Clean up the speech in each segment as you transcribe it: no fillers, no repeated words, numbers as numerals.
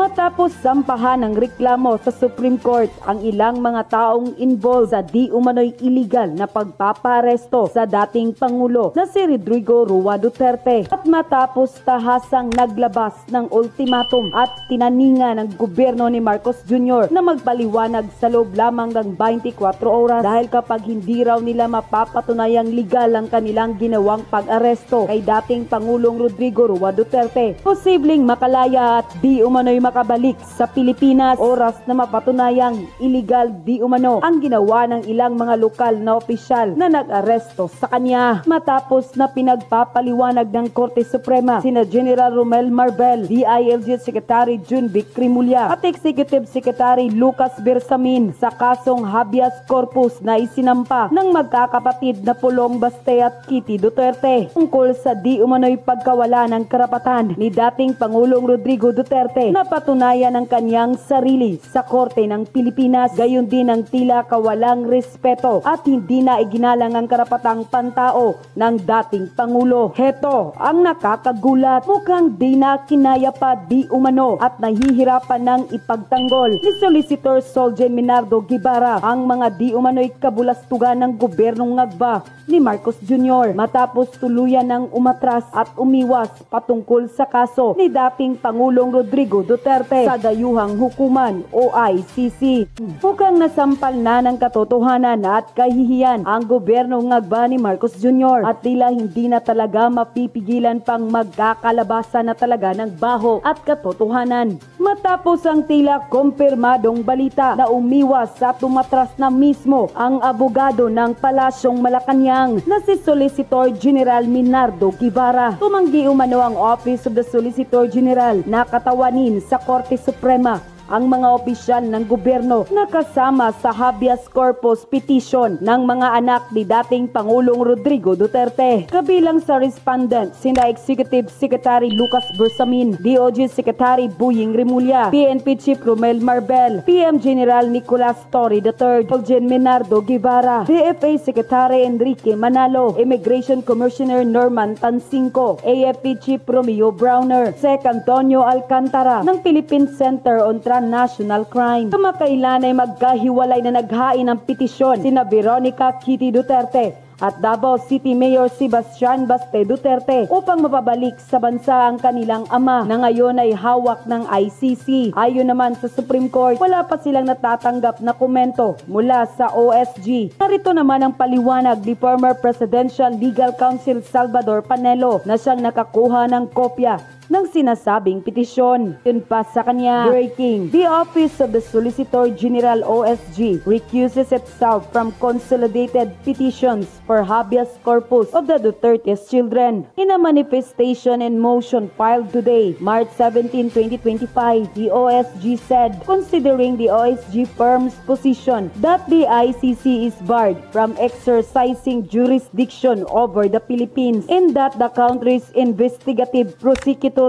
Matapos sampahan ng reklamo sa Supreme Court ang ilang mga taong involved sa di umano'y illegal na pagpaparesto sa dating Pangulo na si Rodrigo Roa Duterte, at matapos tahasang naglabas ng ultimatum at tinaninga ng gobyerno ni Marcos Jr. na magpaliwanag sa loob lamang ng 24 oras dahil kapag hindi raw nila mapapatunayang legal ang kanilang ginawang pag-aresto kay dating Pangulong Rodrigo Roa Duterte, posibleng makalaya at di umano'y makabalik sa Pilipinas oras na mapatunayang illegal di umano ang ginawa ng ilang mga lokal na opisyal na nag-aresto sa kanya. Matapos na pinagpapaliwanag ng Korte Suprema sina General Romel Marbel, DILG Secretary Junvic Rimulya at Executive Secretary Lucas Bersamin sa kasong habeas corpus na isinampa ng magkakapatid na Pulong Baste at Kitty Duterte tungkol sa di umano'y pagkawala ng karapatan ni dating Pangulong Rodrigo Duterte na patunayan ang kanyang sarili sa Korte ng Pilipinas, gayon din ang tila kawalang respeto at hindi na iginalang ang karapatang pantao ng dating Pangulo. Heto ang nakakagulat, mukhang di na kinaya pa di umano at nahihirapan ng ipagtanggol ni Solicitor Soljen Minardo Guevara ang mga di umano'y kabulastugan ng gobyernong ngagba ni Marcos Jr. matapos tuluyan ng umatras at umiwas patungkol sa kaso ni dating Pangulong Rodrigo Duterte sa dayuhang hukuman o ICC. Mukhang nasampal na ng katotohanan at kahihiyan ang gobyerno ngagba ni Marcos Jr. at tila hindi na talaga mapipigilan pang magkakalabasa na talaga ng baho at katotohanan. Matapos ang tila kumpirmadong balita na umiwas at tumatras na mismo ang abogado ng Palasyong Malacanang na si Solicitor General Minardo Guevara. Tumanggi umano ang Office of the Solicitor General na katawanin sa Korte Suprema ang mga opisyal ng gobyerno na kasama sa habeas corpus petition ng mga anak ni dating Pangulong Rodrigo Duterte. Kabilang sa respondent sina Executive Secretary Lucas Bersamin, DOJ Secretary Boying Rimulya, PNP Chief Romel Marbel, PM General Nicolas Torre III, Soljen Minardo Guevara, DFA Secretary Enrique Manalo, Immigration Commissioner Norman Tansinco, AFP Chief Romeo Browner, Sec Antonio Alcantara ng Philippine Center on National Crime. Kamakailan ay magkahiwalay na naghain ng petisyon sina Veronica Kitty Duterte at Davao City Mayor Sebastian Baste Duterte upang mapabalik sa bansa ang kanilang ama na ngayon ay hawak ng ICC. Ayon naman sa Supreme Court, wala pa silang natatanggap na komento mula sa OSG. Narito naman ang paliwanag ni former Presidential Legal Counsel Salvador Panelo na siyang nakakuha ng kopya ng sinasabing petisyon. Yun pa sa kanya, breaking. The Office of the Solicitor General OSG recuses itself from consolidated petitions for habeas corpus of the Duterte's children. In a manifestation and motion filed today, March 17, 2025, the OSG said, considering the OSG firm's position that the ICC is barred from exercising jurisdiction over the Philippines and that the country's investigative prosecutorial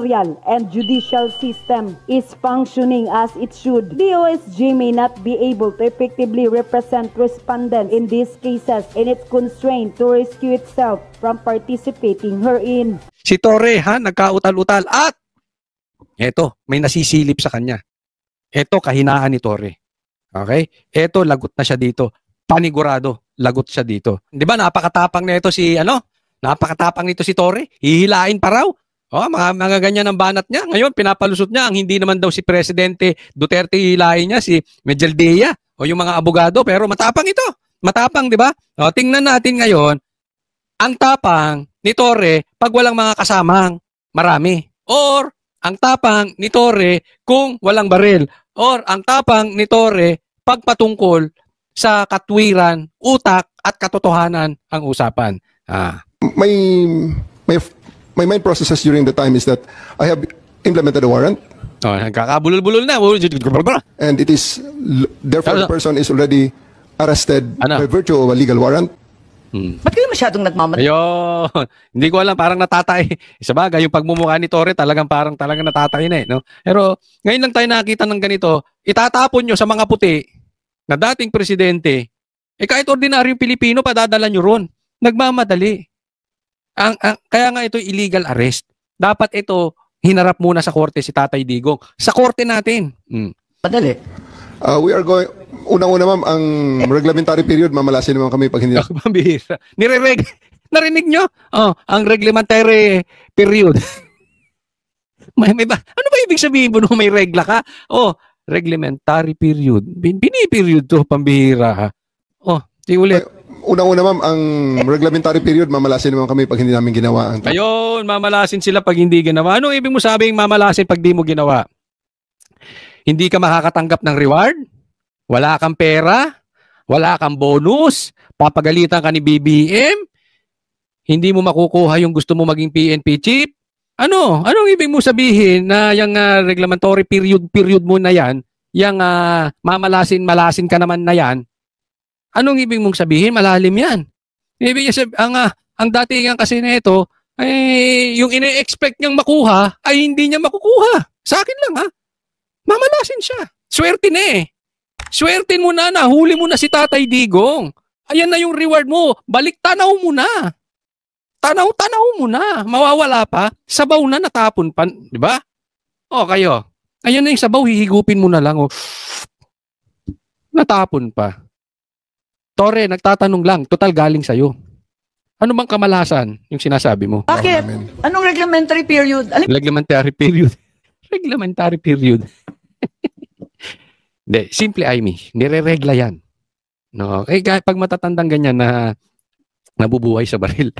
and judicial system is functioning as it should, the OSG may not be able to effectively represent respondents in these cases and it's constrained to rescue itself from participating herein. Si Torre nagkautal-utal at eto, may nasisilip sa kanya. Eto, kahinaan ni Torre. Okay? Eto, lagot na siya dito. Panigurado, lagot siya dito. Di ba, napakatapang nito si, napakatapang nito si Torre. Hihilain pa raw. Oh, mga ganyan ang banat niya. Ngayon, pinapalusot niya ang hindi naman daw si Presidente Duterte hilahin niya, si Medjaldea o yung mga abogado. Pero matapang ito. Matapang, di ba? O, tingnan natin ngayon, ang tapang ni Torre pag walang mga kasamang marami. Or, ang tapang ni Torre kung walang baril. Or, ang tapang ni Torre pag patungkol sa katwiran, utak at katotohanan ang usapan. My main processes during the time is that I have implemented a warrant. Oh, nagkakabulol-bulol na. And it is, therefore the person is already arrested by virtue of a legal warrant. Ba't kayo masyadong nagmamadali? Ayun. Hindi ko alam, parang natatay. Sa bagay, yung pagmumukha ni Torre talagang natatay na no? Pero ngayon lang tayo nakita ng ganito, itatapon nyo sa mga puti na dating presidente, kahit ordinaryong Pilipino, padadala nyo ron. Nagmamadali. Kaya nga ito illegal arrest. Dapat ito hinarap muna sa korte si Tatay Digong. Sa korte natin. Madali. We are going, unang-una ma'am, ang reglementary period, mamalasin naman kami pag hindi. Pambihira. Narinig nyo? Oh, ang reglementary period. may ba? Ano ba ibig sabihin mo nung may regla ka? Oh, reglementary period. Bini-period to, pambihira ha. Oh, di ulit. Unang-una ma'am, ang reglementary period, mamalasin naman kami pag hindi namin ginawa. Ayun, mamalasin sila pag hindi ginawa. Anong ibig mo sabing mamalasin pag di mo ginawa? Hindi ka makakatanggap ng reward? Wala kang pera? Wala kang bonus? Papagalitan ka ni BBM? Hindi mo makukuha yung gusto mo maging PNP chief? Ano? Anong ibig mo sabihin na yung reglementary period mo na yan, yung mamalasin ka naman na yan, anong ibig mong sabihin? Malalim yan. Ibig niya ang datingan kasi nito, ay yung ine-expect niyang makuha ay hindi niya makukuha. Sa akin lang ha. Mamalasin siya. Swerte na eh. Swertin mo na, huli mo na si Tatay Digong. Ayan na yung reward mo. Balik tanaw mo na. Tanaw mo na. Mawawala pa. Sabaw na natapon pa. Di ba? O kayo. Ayan na yung sabaw. Hihigupin mo na lang. Natapon pa. Tore, nagtatanong lang. Total galing sa'yo. Ano bang kamalasan yung sinasabi mo? Bakit? Anong reglementary period? Reglementary period. Reglementary period. Hindi, simple Amy. Nire-regla yan. No? Eh, pag matatandang ganyan na nabubuhay sa baril,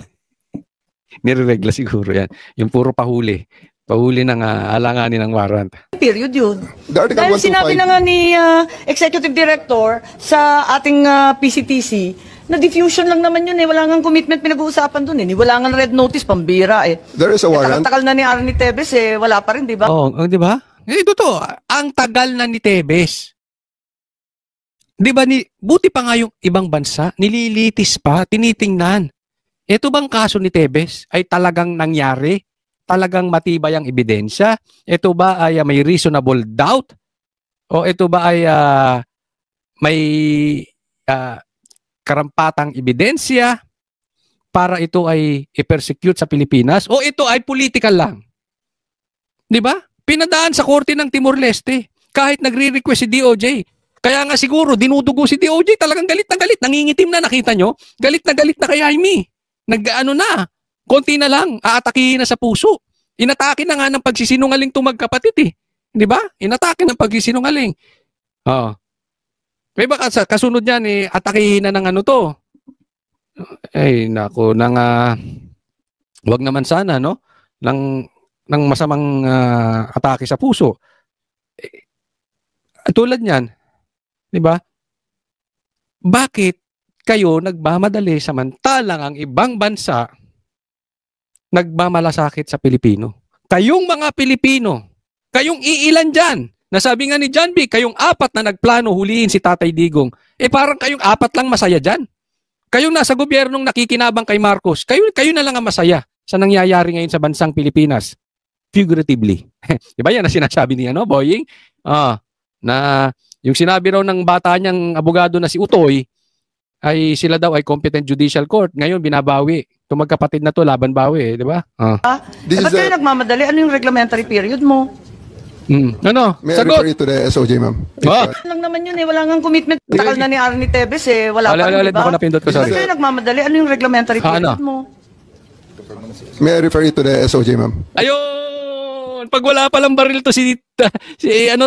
nire-regla siguro yan. Yung puro pahuli. Pahuli ng alanganin ng warrant. Period yun. Dahil sinabi na nga ni Executive Director sa ating PCTC na diffusion lang naman yun eh. Wala nga commitment pinag-uusapan dun eh. Wala nga red notice, pambira eh. There is a warrant. Takal na ni Arnie Tevez eh. Wala pa rin, di ba? Oo, di ba? Ito to. Ang tagal na ni Tevez. Di ba, buti pa nga yung ibang bansa, nililitis pa, tinitingnan. Ito bang kaso ni Tevez ay talagang nangyari? Talagang matibay ang ebidensya? Ito ba ay may reasonable doubt? O ito ba ay may karampatang ebidensya para ito ay i-persecute sa Pilipinas? O ito ay political lang? Di ba? Pinadaan sa korte ng Timor-Leste kahit nagre-request si DOJ. Kaya nga siguro, dinudugo si DOJ, talagang galit na galit. Nangingitim na, nakita nyo? Galit na kay Jaime. Nag-ano na, konti na lang, aatakihin na sa puso. Inatake na nga ng pagsisinungaling itong magkapatid eh. Di ba? Inatake ng pagsisinungaling. Oo. May baka kasunod yan eh, atakihin na ng ano to. Ay, nako, wag naman sana, no? Ng masamang atake sa puso. Tulad niyan, di ba? Bakit kayo nagmamadali samantalang ang ibang bansa nagmamalasakit sa Pilipino? Kayong mga Pilipino, kayong iilan dyan, nasabi nga ni John B, kayong 4 na nagplano huliin si Tatay Digong, parang kayong 4 lang masaya dyan. Kayong nasa gobyernong nakikinabang kay Marcos, kayo na lang ang masaya sa nangyayari ngayon sa bansang Pilipinas. Figuratively. Diba yan na sinasabi niya, no, Boying? Na yung sinabi raw ng bata niyang abogado na si Utoy, ay sila daw ay competent judicial court. Ngayon, binabawi. Itong magkapatid na to, laban bawi, di ba? Ba't kayo nagmamadali? Ano yung reglementary period mo? Ano? May I Sagot! refer you to the SOJ, ma'am? Lang naman yun eh. Wala nga commitment. Takal na ni Arnie Tevez eh. Wala pa rin, di ba? Ako napindot ko, sorry. Ba't kayo nagmamadali? Ano yung reglementary period mo? May I refer you to the SOJ, ma'am? Ayun! Pag wala palang baril to si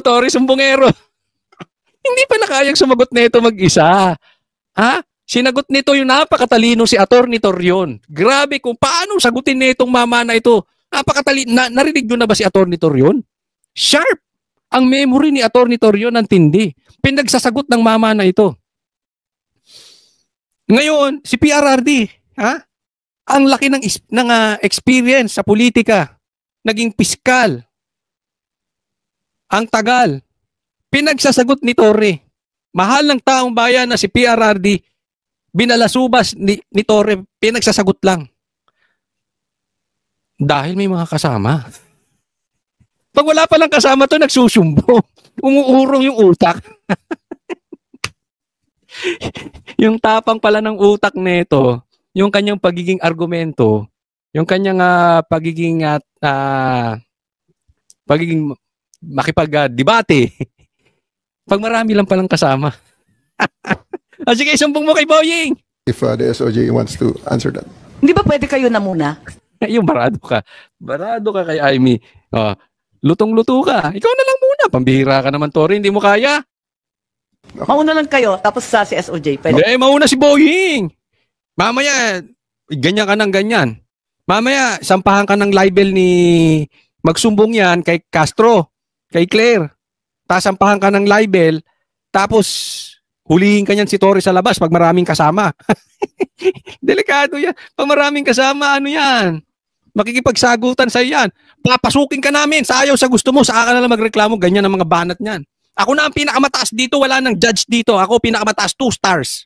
Torres Sumbongero. Hindi pa na kayang sumagot nito mag-isa. Sinagot nito yung napakatalino si Atty. Torion. Grabe kung paano sagutin nitong mama na ito. Napakatalino. Narinig nyo na ba si Atty. Torion? Sharp! Ang memory ni Atty. Torion ang tindi. Pinagsasagot ng mama na ito. Ngayon, si PRRD, ang laki ng experience sa politika. Naging piskal. Ang tagal. Pinagsasagot ni Torre. Mahal ng taong bayan na si PRRD, binalasubas ni Torre, pinagsasagot lang. Dahil may mga kasama. Pag wala palang kasama to, nagsusumbo. Umuurong yung utak. Yung tapang pala ng utak nito, yung kanyang pagiging argumento, yung kanyang pagiging pagiging makipag-debate. Pag marami lang palang kasama. Sige, sumbong mo kay Boying. If the SOJ wants to answer that. Hindi ba pwede kayo na muna? Yung barado ka. Barado ka kay Amy. Lutong-luto ka. Ikaw na lang muna. Pambihira ka naman, Tori. Hindi mo kaya. Mauna lang kayo, tapos sa si SOJ. Pwede. Hindi, mauna si Boying. Mamaya, ganyan ka ng ganyan. Mamaya, sampahan ka ng libel ni magsumbong yan kay Castro, kay Claire. Tasampahan ka ng libel, tapos hulihin ka niyan si Tori sa labas pag maraming kasama. Delikado yan. Pag maraming kasama, ano yan? Makikipagsagutan sa yan. Papasukin ka namin. Sayaw sa gusto mo. Saka ka na lang magreklamo. Ganyan ang mga banat niyan. Ako na ang pinakamataas dito. Wala nang judge dito. Ako pinakamataas. 2 stars.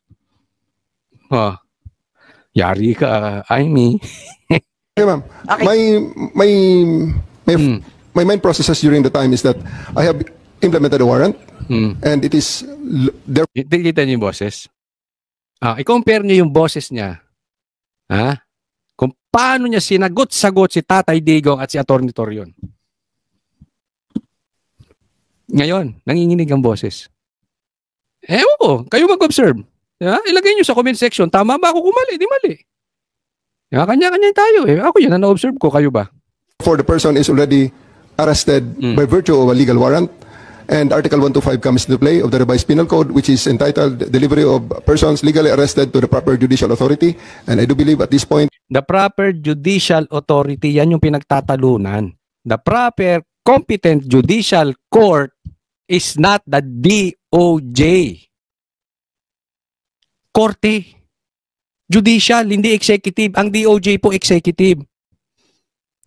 Yari ka, Amy. Okay, ma'am. Okay. My main processes during the time is that I have implemented a warrant and it is there. Kita niyo yung boses? I-compare niyo yung boses niya. Kung paano niya sinagot-sagot si Tatay Digong at si Atty. Torion. Ngayon, nanginginig ang boses. Ewan ko, kayo mag-observe. Ilagay niyo sa comment section, tama ba ako kumali? Di mali. Kanya-kanya tayo eh. Ako yun, na-observe ko. Kayo ba? For the person is already arrested by virtue of a legal warrant, and Article 125 comes into play of the Revised Penal Code, which is entitled Delivery of Persons Legally Arrested to the Proper Judicial Authority. And I do believe at this point, the proper judicial authority, yan yung pinagtatalunan. The proper competent judicial court is not the DOJ. Korte. Judicial, hindi executive. Ang DOJ po executive.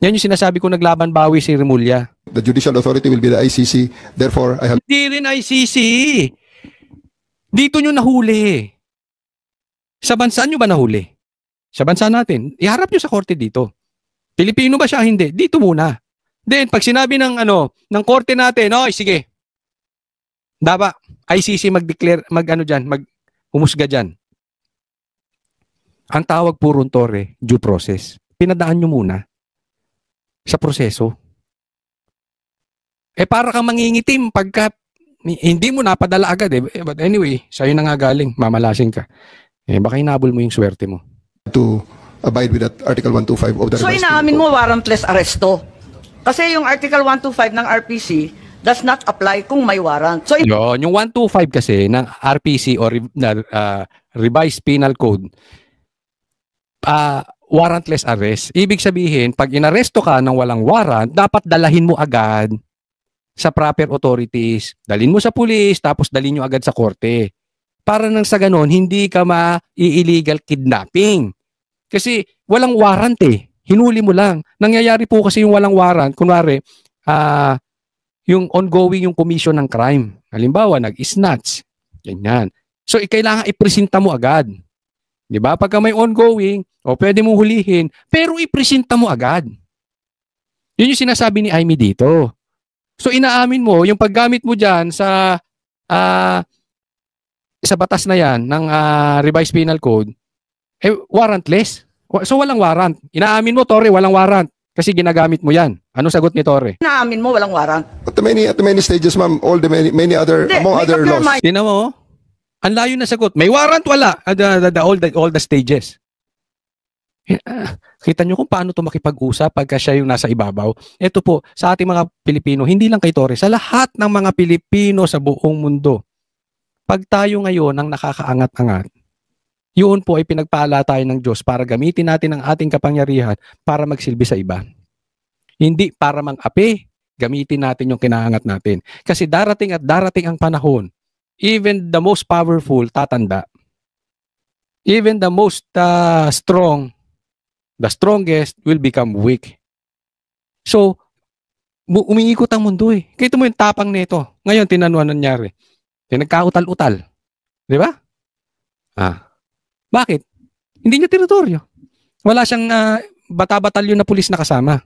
Yan yung sinasabi ko, naglaban bawi si Remulla. the judicial authority will be the ICC. Therefore, I have... Hindi rin ICC. Dito nyo nahuli. Sa bansa nyo ba nahuli? Sa bansa natin. Iharap nyo sa korte dito. Pilipino ba siya? Hindi. Dito muna. Then, pag sinabi ng korte natin, sige. Dapat ICC mag-declare, humusga dyan. Ang tawag po ron, Tore, due process. Pinadaan nyo muna sa proseso. Para kang mangingitim pagka hindi mo napadala agad eh. But anyway, sa'yo na nga galing, mamalasing ka. Baka hinabol mo yung swerte mo. To abide with that Article 125 of the... So inaamin mo warrantless arresto. Kasi yung Article 125 ng RPC does not apply kung may warrant. So yung 125 kasi ng RPC or Revised Penal Code, warrantless arrest. Ibig sabihin, pag inaresto ka ng walang warrant, dapat dalahin mo agad sa proper authorities. Dalhin mo sa pulis, tapos dalhin nyo agad sa korte. Para nang sa ganon, hindi ka ma-illegal kidnapping. Kasi walang warrant eh. Hinuli mo lang. Nangyayari po kasi yung walang warrant, kunwari, yung ongoing yung commission ng crime. Halimbawa, nag-snatch. Ganyan. So, kailangan ipresenta mo agad. Diba? Pagka may ongoing, pwede mong hulihin, pero ipresenta mo agad. Yun yung sinasabi ni Amy dito. So, inaamin mo, yung paggamit mo dyan sa batas na yan ng Revised Penal Code, warrantless. So, walang warrant. Inaamin mo, Tore, walang warrant. Kasi ginagamit mo yan. Ano sagot ni Tore? inaamin mo walang warrant. At the many stages, ma'am, all the many other, Hindi, among make other up your laws. mind. Tingnan mo, ang layo na sagot. May warrant, wala. All the stages. Kita nyo kung paano ito makipag-usap pagka siya yung nasa ibabaw. Ito po, sa ating mga Pilipino, hindi lang kay Tore, sa lahat ng mga Pilipino sa buong mundo. Pag tayo ngayon ang nakakaangat-angat, yun po ay pinagpala tayo ng Diyos para gamitin natin ang ating kapangyarihan para magsilbi sa iba. Hindi para mang-api, gamitin natin yung kinaangat natin. Kasi darating at darating ang panahon, even the most powerful tatanda. Even the most strong, the strongest will become weak. So, umiikot ang mundo eh. Kita mo yung tapang nito. Ngayon, tinanuan nangyari. Nagkautal-utal. Di ba? Bakit? Hindi niya teritoryo. Wala siyang bata-batalyon na pulis na kasama.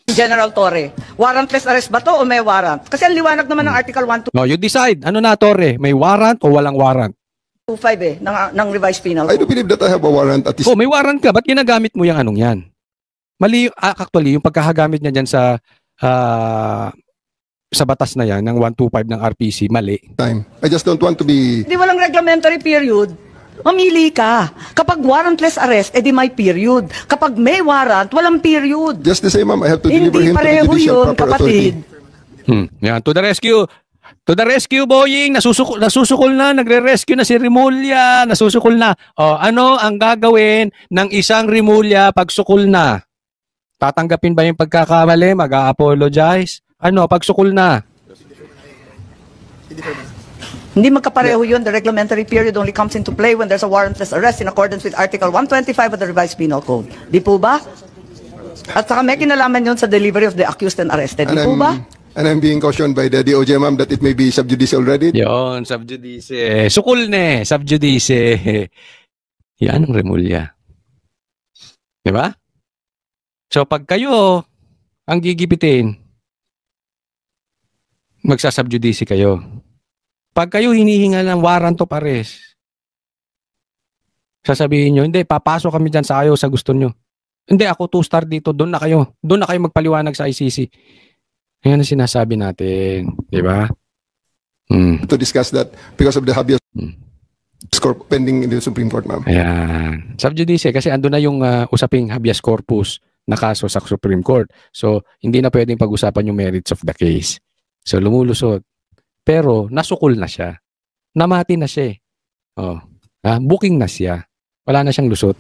General Torre, warrantless arrest ba to o may warrant? Kasi ang liwanag naman ng Article 125 No, you decide. Ano na, Torre? May warrant o walang warrant? ng Revised Penal I do Code. believe that I have a warrant at this... May warrant ka. Ba't ginagamit mo yung anong yan? Mali, actually, yung pagkakagamit niya dyan sa sa batas na yan, ng 125 ng RPC, mali. time. I just don't want to be Di walang reglementary period. Mamili ka. Kapag warrantless arrest, edi may period. Kapag may warrant, walang period. just the same, ma'am. I have to deliver Hindi him to the pareho judicial yun, proper kapatid. authority. Yan, to the rescue. To the rescue, Boying. Nasusukol na. Nagre-rescue na si Rimulya. Nasusukol na. O, ano ang gagawin ng isang Rimulya pag sukol na? Tatanggapin ba yung pagkakamali? Mag-a-apologize? Ano, pag sukol na? Hindi magkapareho yun. The reglementary period only comes into play when there's a warrantless arrest in accordance with Article 125 of the Revised Penal Code. Di po ba? At saka may kinalaman yun sa delivery of the accused and arrested. Di po ba? And I'm being cautioned by the DOJ, ma'am, that it may be sub judice already. Yon, subjudice. Sukol na subjudice. Yan ang Rimulya. Di ba? So, pag kayo ang gigipitin, magsasubjudice kayo. Pag kayo hinihinga ng warrant of arrest, sasabihin nyo, hindi, papasok kami dyan sa ayaw sa gusto nyo. Hindi, ako 2-star dito, doon na kayo. Doon na kayo magpaliwanag sa ICC. Yan ang sinasabi natin. Di ba? To discuss that because of the habeas corpus pending in the Supreme Court, ma'am. Ayan. Subjudice, kasi ando na yung usaping habeas corpus na kaso sa Supreme Court. So, hindi na pwedeng pag-usapan yung merits of the case. So, lumulusot. Pero, nasukol na siya. Namati na siya eh. Oh. Booking na siya. Wala na siyang lusot.